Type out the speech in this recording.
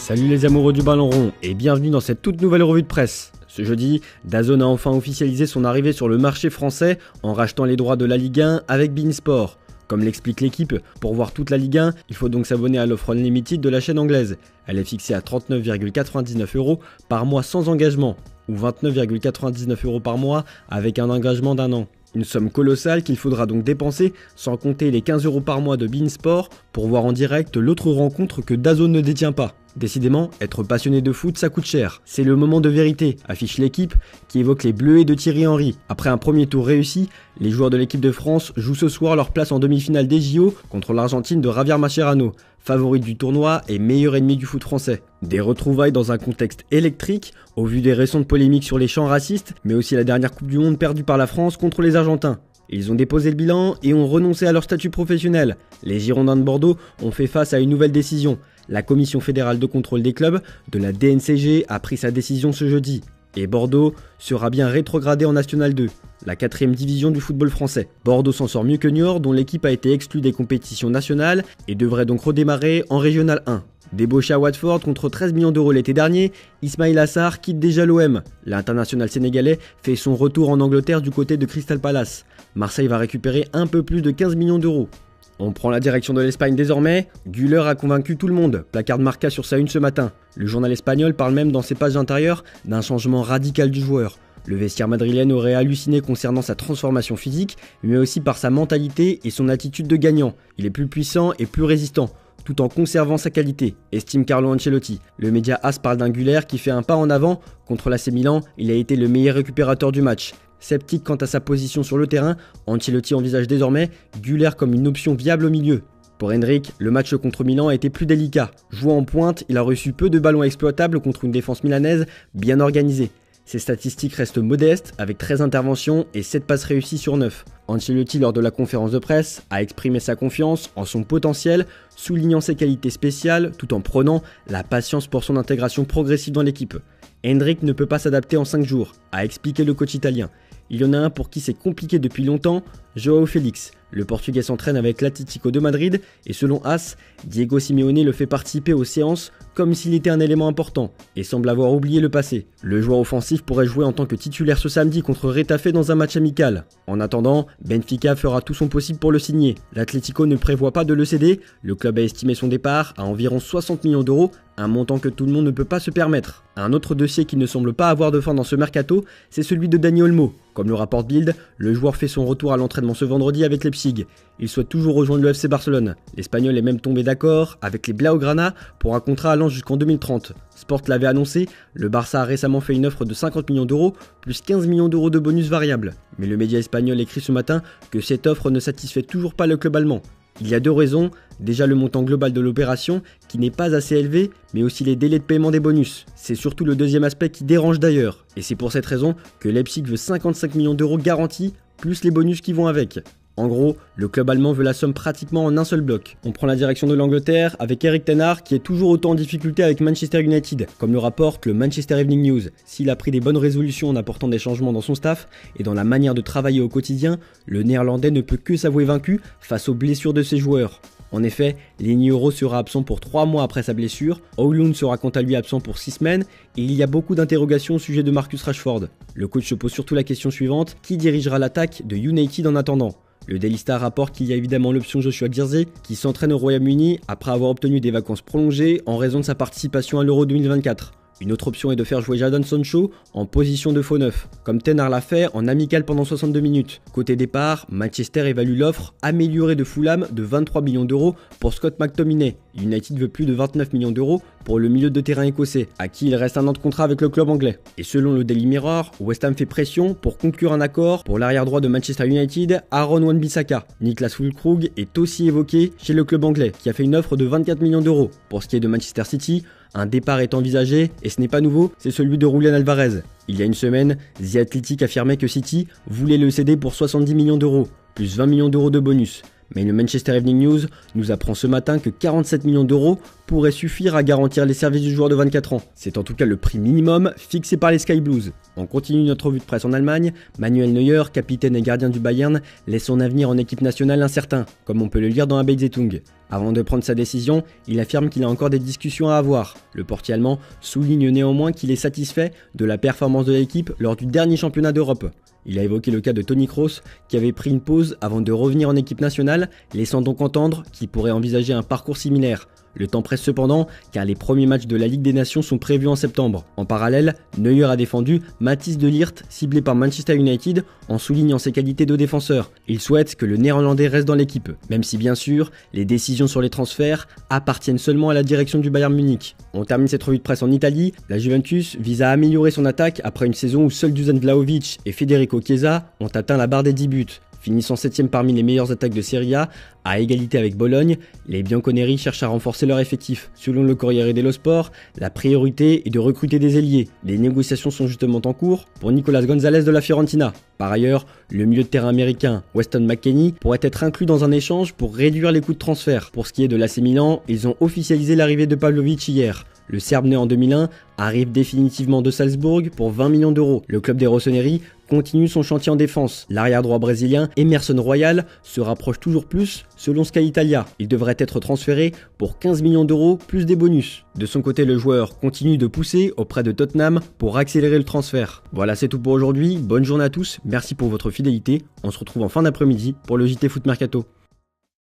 Salut les amoureux du ballon rond et bienvenue dans cette toute nouvelle revue de presse. Ce jeudi, DAZN a enfin officialisé son arrivée sur le marché français en rachetant les droits de la Ligue 1 avec beIN Sport. Comme l'explique l'équipe, pour voir toute la Ligue 1, il faut donc s'abonner à l'offre Unlimited de la chaîne anglaise. Elle est fixée à 39,99€ par mois sans engagement, ou 29,99€ par mois avec un engagement d'un an. Une somme colossale qu'il faudra donc dépenser, sans compter les 15€ par mois de beIN Sport, pour voir en direct l'autre rencontre que DAZN ne détient pas. Décidément, être passionné de foot, ça coûte cher. C'est le moment de vérité, affiche l'équipe, qui évoque les Bleuets de Thierry Henry. Après un premier tour réussi, les joueurs de l'équipe de France jouent ce soir leur place en demi-finale des JO contre l'Argentine de Javier Mascherano, favorite du tournoi et meilleur ennemi du foot français. Des retrouvailles dans un contexte électrique, au vu des récentes polémiques sur les chants racistes, mais aussi la dernière Coupe du Monde perdue par la France contre les Argentins. Ils ont déposé le bilan et ont renoncé à leur statut professionnel. Les Girondins de Bordeaux ont fait face à une nouvelle décision. La Commission fédérale de contrôle des clubs de la DNCG a pris sa décision ce jeudi. Et Bordeaux sera bien rétrogradé en National 2, la 4e division du football français. Bordeaux s'en sort mieux que Niort, dont l'équipe a été exclue des compétitions nationales et devrait donc redémarrer en Régional 1. Débauché à Watford contre 13 millions d'euros l'été dernier, Ismaïla Sarr quitte déjà l'OM. L'international sénégalais fait son retour en Angleterre du côté de Crystal Palace. Marseille va récupérer un peu plus de 15 millions d'euros. On prend la direction de l'Espagne désormais. Güler a convaincu tout le monde, placarde Marca sur sa une ce matin. Le journal espagnol parle même dans ses pages intérieures d'un changement radical du joueur. Le vestiaire madrilène aurait halluciné concernant sa transformation physique, mais aussi par sa mentalité et son attitude de gagnant. Il est plus puissant et plus résistant, tout en conservant sa qualité, estime Carlo Ancelotti. Le média AS parle d'un Güler qui fait un pas en avant. Contre l'AC Milan, il a été le meilleur récupérateur du match. Sceptique quant à sa position sur le terrain, Ancelotti envisage désormais Güler comme une option viable au milieu. Pour Endrick, le match contre Milan a été plus délicat. Jouant en pointe, il a reçu peu de ballons exploitables contre une défense milanaise bien organisée. Ses statistiques restent modestes, avec 13 interventions et 7 passes réussies sur 9. Ancelotti, lors de la conférence de presse, a exprimé sa confiance en son potentiel, soulignant ses qualités spéciales tout en prenant la patience pour son intégration progressive dans l'équipe. Endrick ne peut pas s'adapter en 5 jours, a expliqué le coach italien. Il y en a un pour qui c'est compliqué depuis longtemps, João Félix. Le Portugais s'entraîne avec l'Atlético de Madrid et selon AS, Diego Simeone le fait participer aux séances comme s'il était un élément important et semble avoir oublié le passé. Le joueur offensif pourrait jouer en tant que titulaire ce samedi contre Retafe dans un match amical. En attendant, Benfica fera tout son possible pour le signer. L'Atlético ne prévoit pas de le céder, le club a estimé son départ à environ 60 millions d'euros, un montant que tout le monde ne peut pas se permettre. Un autre dossier qui ne semble pas avoir de fin dans ce mercato, c'est celui de Dani Olmo. Comme le rapporte Bild, le joueur fait son retour à l'entraînement ce vendredi avec Leipzig. Il souhaite toujours rejoindre le FC Barcelone. L'Espagnol est même tombé d'accord avec les Blaugrana pour un contrat allant jusqu'en 2030. Sport l'avait annoncé, le Barça a récemment fait une offre de 50 millions d'euros plus 15 millions d'euros de bonus variables. Mais le média espagnol écrit ce matin que cette offre ne satisfait toujours pas le club allemand. Il y a deux raisons, déjà le montant global de l'opération qui n'est pas assez élevé, mais aussi les délais de paiement des bonus. C'est surtout le deuxième aspect qui dérange d'ailleurs, et c'est pour cette raison que Leipzig veut 55 millions d'euros garantis, plus les bonus qui vont avec. En gros, le club allemand veut la somme pratiquement en un seul bloc. On prend la direction de l'Angleterre avec Eric Ten Hag qui est toujours autant en difficulté avec Manchester United, comme le rapporte le Manchester Evening News. S'il a pris des bonnes résolutions en apportant des changements dans son staff et dans la manière de travailler au quotidien, le néerlandais ne peut que s'avouer vaincu face aux blessures de ses joueurs. En effet, Lenny Yoro sera absent pour 3 mois après sa blessure, Højlund sera quant à lui absent pour 6 semaines, et il y a beaucoup d'interrogations au sujet de Marcus Rashford. Le coach se pose surtout la question suivante, qui dirigera l'attaque de United en attendant ? Le Daily Star rapporte qu'il y a évidemment l'option Joshua Zirkzee qui s'entraîne au Royaume-Uni après avoir obtenu des vacances prolongées en raison de sa participation à l'Euro 2024. Une autre option est de faire jouer Jadon Sancho en position de faux neuf, comme Ten Hag l'a fait en amical pendant 62 minutes. Côté départ, Manchester évalue l'offre améliorée de Fulham de 23 millions d'euros pour Scott McTominay. United veut plus de 29 millions d'euros pour le milieu de terrain écossais, à qui il reste un an de contrat avec le club anglais. Et selon le Daily Mirror, West Ham fait pression pour conclure un accord pour l'arrière droit de Manchester United, Aaron Wan-Bissaka. Niklas Füllkrug est aussi évoqué chez le club anglais, qui a fait une offre de 24 millions d'euros. Pour ce qui est de Manchester City, un départ est envisagé, et ce n'est pas nouveau, c'est celui de Julian Alvarez. Il y a une semaine, The Athletic affirmait que City voulait le céder pour 70 millions d'euros, plus 20 millions d'euros de bonus. Mais le Manchester Evening News nous apprend ce matin que 47 millions d'euros pourraient suffire à garantir les services du joueur de 24 ans. C'est en tout cas le prix minimum fixé par les Sky Blues. On continue notre revue de presse en Allemagne. Manuel Neuer, capitaine et gardien du Bayern, laisse son avenir en équipe nationale incertain, comme on peut le lire dans la Bild Zeitung. Avant de prendre sa décision, il affirme qu'il a encore des discussions à avoir. Le portier allemand souligne néanmoins qu'il est satisfait de la performance de l'équipe lors du dernier championnat d'Europe. Il a évoqué le cas de Toni Kroos qui avait pris une pause avant de revenir en équipe nationale, laissant donc entendre qu'il pourrait envisager un parcours similaire. Le temps presse cependant car les premiers matchs de la Ligue des Nations sont prévus en septembre. En parallèle, Neuer a défendu Matthijs de Ligt, ciblé par Manchester United, en soulignant ses qualités de défenseur. Il souhaite que le Néerlandais reste dans l'équipe, même si bien sûr, les décisions sur les transferts appartiennent seulement à la direction du Bayern Munich. On termine cette revue de presse en Italie. La Juventus vise à améliorer son attaque après une saison où seuls Dusan Vlahovic et Federico Chiesa ont atteint la barre des 10 buts. Finissant 7ème parmi les meilleures attaques de Serie A, à égalité avec Bologne, les bianconeri cherchent à renforcer leur effectif. Selon le Corriere dello Sport, la priorité est de recruter des ailiers. Les négociations sont justement en cours pour Nicolas Gonzalez de la Fiorentina. Par ailleurs, le milieu de terrain américain Weston McKennie pourrait être inclus dans un échange pour réduire les coûts de transfert. Pour ce qui est de l'AC Milan, ils ont officialisé l'arrivée de Pavlovic hier. Le Serbe né en 2001 arrive définitivement de Salzbourg pour 20 millions d'euros. Le club des Rossoneri continue son chantier en défense. L'arrière-droit brésilien Emerson Royal se rapproche toujours plus selon Sky Italia. Il devrait être transféré pour 15 millions d'euros plus des bonus. De son côté, le joueur continue de pousser auprès de Tottenham pour accélérer le transfert. Voilà, c'est tout pour aujourd'hui. Bonne journée à tous. Merci pour votre fidélité. On se retrouve en fin d'après-midi pour le JT Foot Mercato.